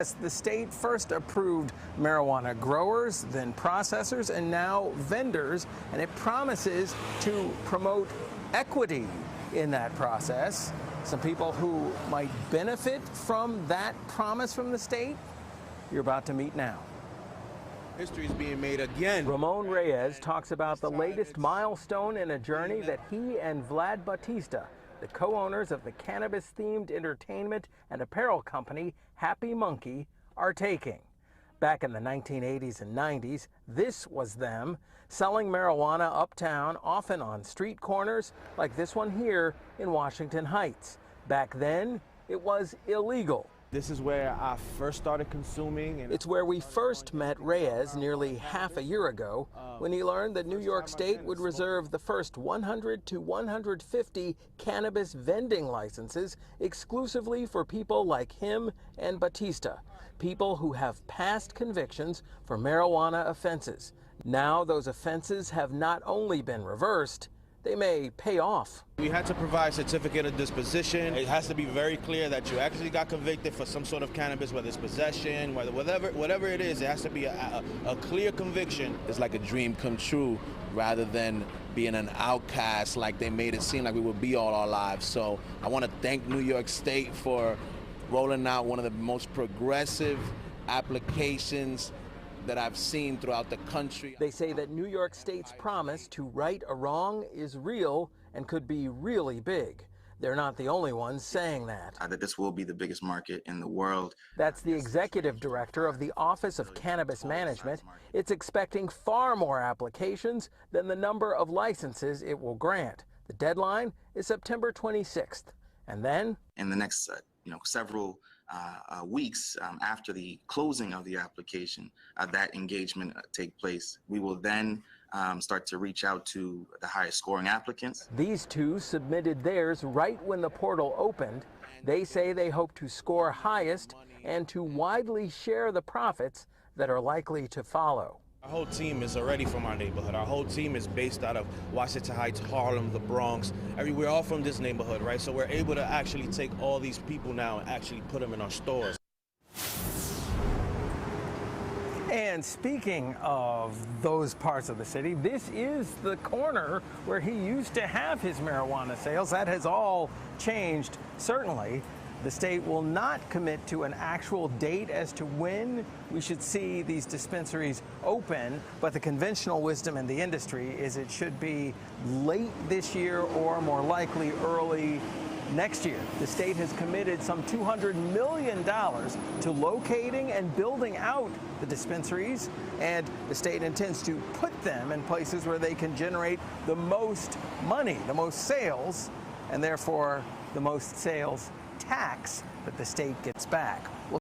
The state first approved marijuana growers, then processors, and now vendors, and it promises to promote equity in that process. Some people who might benefit from that promise from the state, you're about to meet now. History is being made again. Ramon Reyes talks about the latest milestone in a journey that he and Vlad Batista, the co-owners of the cannabis-themed entertainment and apparel company Happy Monkey, are taking. Back in the 1980s and 90s, this was them selling marijuana uptown, often on street corners like this one here in Washington Heights. Back then, it was illegal. This is where I first started consuming. It's where we first met Reyes nearly half a year ago when he learned that New York State would reserve the first 100 to 150 cannabis vending licenses exclusively for people like him and Batista, people who have past convictions for marijuana offenses. Now those offenses have not only been reversed, they may pay off. We had to provide certificate of disposition. It has to be very clear that you actually got convicted for some sort of cannabis, whether it's possession, whatever it is. It has to be a clear conviction. It's like a dream come true rather than being an outcast like they made it seem like we would be all our lives. So I want to thank New York State for rolling out one of the most progressive applications that I've seen throughout the country. They say that New York State's promise to right a wrong is real and could be really big. They're not the only ones saying that. That this will be the biggest market in the world. That's the executive director of the Office of Cannabis Management. It's expecting far more applications than the number of licenses it will grant. The deadline is September 26th. And then? In the next several weeks after the closing of the application, that engagement take place. We will then start to reach out to the highest scoring applicants. These two submitted theirs right when the portal opened. They say they hope to score highest and to widely share the profits that are likely to follow. Our whole team is already from our neighborhood. Our whole team is based out of Washington Heights, Harlem, the Bronx. We're all from this neighborhood, right? So we're able to actually take all these people now and actually put them in our stores. And speaking of those parts of the city, this is the corner where he used to have his marijuana sales. That has all changed, certainly. The state will not commit to an actual date as to when we should see these dispensaries open, but the conventional wisdom in the industry is it should be late this year or more likely early next year. The state has committed some $200 million to locating and building out the dispensaries, and the state intends to put them in places where they can generate the most money, the most sales, and therefore the most sales tax that the state gets back.